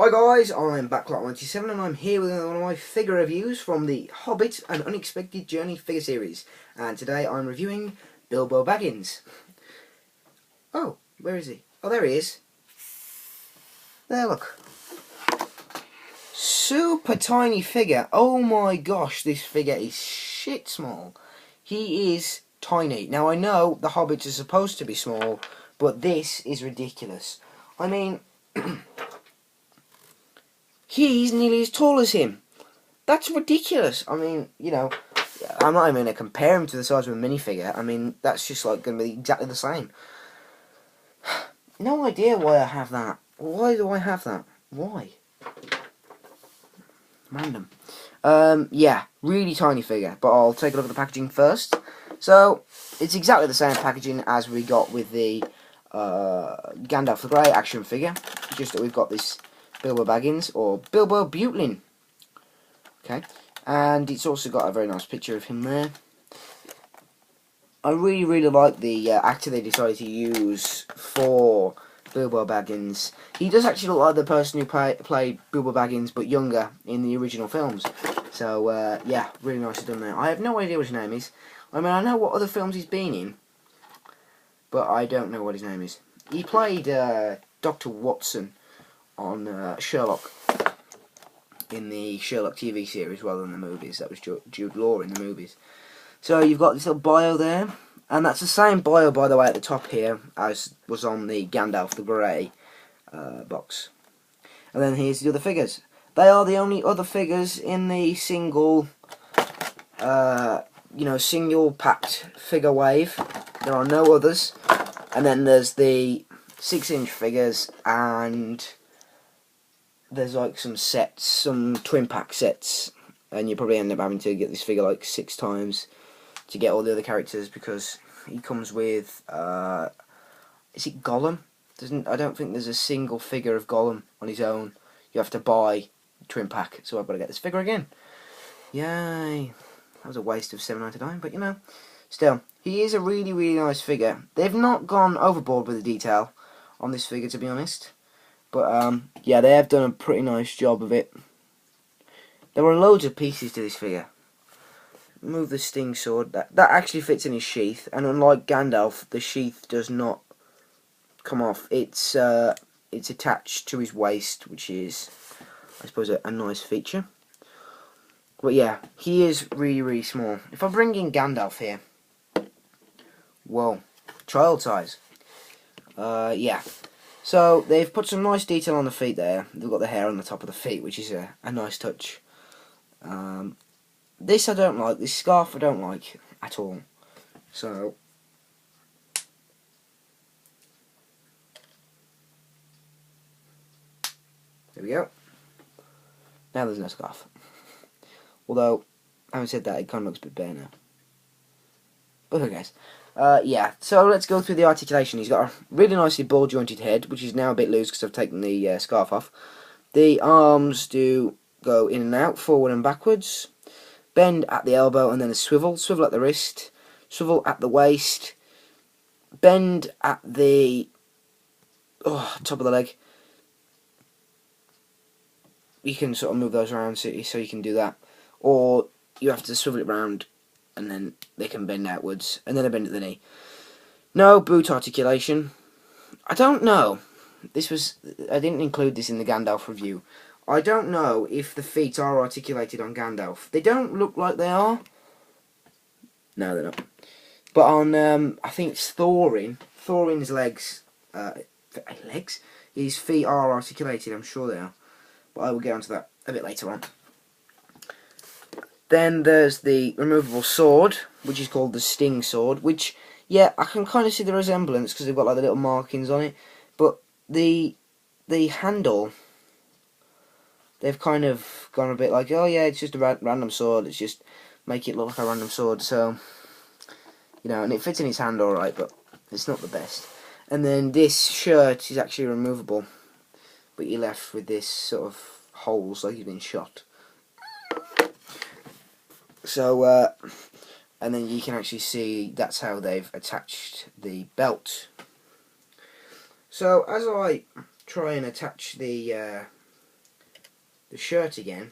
Hi guys, I'm Backlot97 and I'm here with one of my figure reviews from the Hobbit and Unexpected Journey figure series. And today I'm reviewing Bilbo Baggins. Oh, where is he? Oh, there he is. There, look. Super tiny figure. Oh my gosh, this figure is shit small. He is tiny. Now I know the Hobbits are supposed to be small, but this is ridiculous. I mean... He's nearly as tall as him. That's ridiculous. I mean, you know, I'm not even going to compare him to the size of a minifigure. I mean, that's just like going to be exactly the same. No idea why I have that. Why do I have that? Why? Random. Yeah, really tiny figure. But I'll take a look at the packaging first. So, it's exactly the same packaging as we got with the Gandalf the Grey action figure. Just that we've got this Bilbo Baggins, or Bilbo Butlin. Okay, and it's also got a very nice picture of him there. I really like the actor they decided to use for Bilbo Baggins. He does actually look like the person who played Bilbo Baggins, but younger in the original films. So, yeah, really nicely done there. I have no idea what his name is. I mean, I know what other films he's been in, but I don't know what his name is. He played Dr. Watson on Sherlock, in the Sherlock TV series rather than the movies. That was Jude Law in the movies. So you've got this little bio there, and that's the same bio, by the way, at the top here as was on the Gandalf the Grey box. And then here's the other figures. They are the only other figures in the single, single packed figure wave. There are no others. And then there's the 6-inch figures, and there's like some sets, some twin pack sets, and you probably end up having to get this figure like 6 times to get all the other characters, because he comes with is it Gollum? I don't think there's a single figure of Gollum on his own. You have to buy twin pack, so I've got to get this figure again. Yay. That was a waste of $7.99, but you know, still, he is a really nice figure. They've not gone overboard with the detail on this figure, to be honest. But, yeah, they have done a pretty nice job of it. There are loads of pieces to this figure. Move the sting sword. That actually fits in his sheath. And unlike Gandalf, the sheath does not come off. It's attached to his waist, which is, I suppose, a nice feature. But, yeah, he is really small. If I bring in Gandalf here... Whoa. Child size. Yeah. So, they've put some nice detail on the feet there. They've got the hair on the top of the feet, which is a nice touch. This I don't like. This scarf I don't like at all. So, there we go. Now there's no scarf. Although, having said that, it kind of looks a bit bare now. But who cares? Yeah, so let's go through the articulation. He's got a really nicely ball jointed head, which is now a bit loose because I've taken the scarf off. The arms do go in and out, forward and backwards. Bend at the elbow and then a swivel. Swivel at the wrist. Swivel at the waist. Bend at the top of the leg. You can sort of move those around so you can do that. Or you have to swivel it round, and then they can bend outwards, and then a bend at the knee. No boot articulation. I don't know. I didn't include this in the Gandalf review. I don't know if the feet are articulated on Gandalf. They don't look like they are. No, they're not. But on, I think it's Thorin's legs, his feet are articulated, I'm sure they are. But I will get onto that a bit later on. Then there's the removable sword, which is called the Sting Sword, which, yeah, I can kind of see the resemblance because they've got like the little markings on it. But the handle, they've kind of gone a bit like, oh yeah, it's just a random sword, let's just make it look like a random sword. So, you know, and it fits in his hand alright, but it's not the best. And then this shirt is actually removable, but you're left with this sort of holes like you've been shot. So, and then you can actually see that's how they've attached the belt. So, as I try and attach the the shirt again.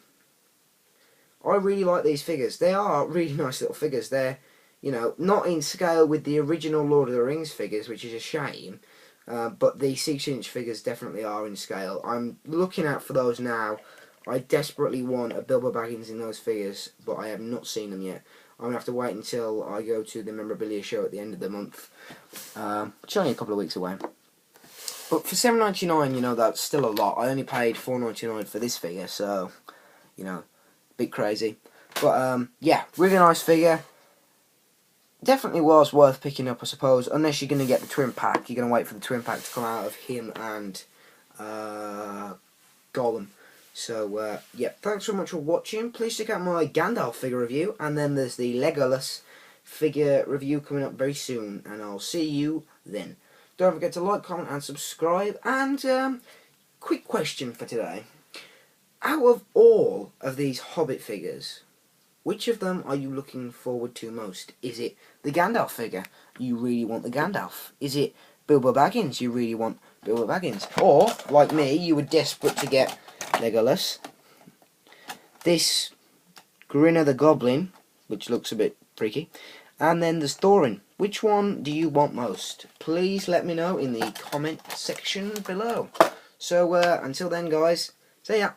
I really like these figures. They are really nice little figures. They're, you know, not in scale with the original Lord of the Rings figures, which is a shame. But the 6-inch figures definitely are in scale. I'm looking out for those now. I desperately want a Bilbo Baggins in those figures, but I have not seen them yet. I'm going to have to wait until I go to the memorabilia show at the end of the month, which is only a couple of weeks away. But for $7.99, you know, that's still a lot. I only paid $4.99 for this figure, so, you know, a bit crazy. But, yeah, really nice figure. Definitely was worth picking up, I suppose, unless you're going to get the twin pack. You're going to wait for the twin pack to come out of him and Gollum. So, yeah, thanks so much for watching. Please check out my Gandalf figure review, and then there's the Legolas figure review coming up very soon, and I'll see you then. Don't forget to like, comment, and subscribe. And, quick question for today. Out of all of these Hobbit figures, which of them are you looking forward to most? Is it the Gandalf figure? You really want the Gandalf? Is it Bilbo Baggins? You really want Bilbo Baggins? Or, like me, you were desperate to get Legolas, this Grinner the Goblin, which looks a bit freaky, and then there's Thorin. Which one do you want most? Please let me know in the comment section below. So, until then, guys, see ya.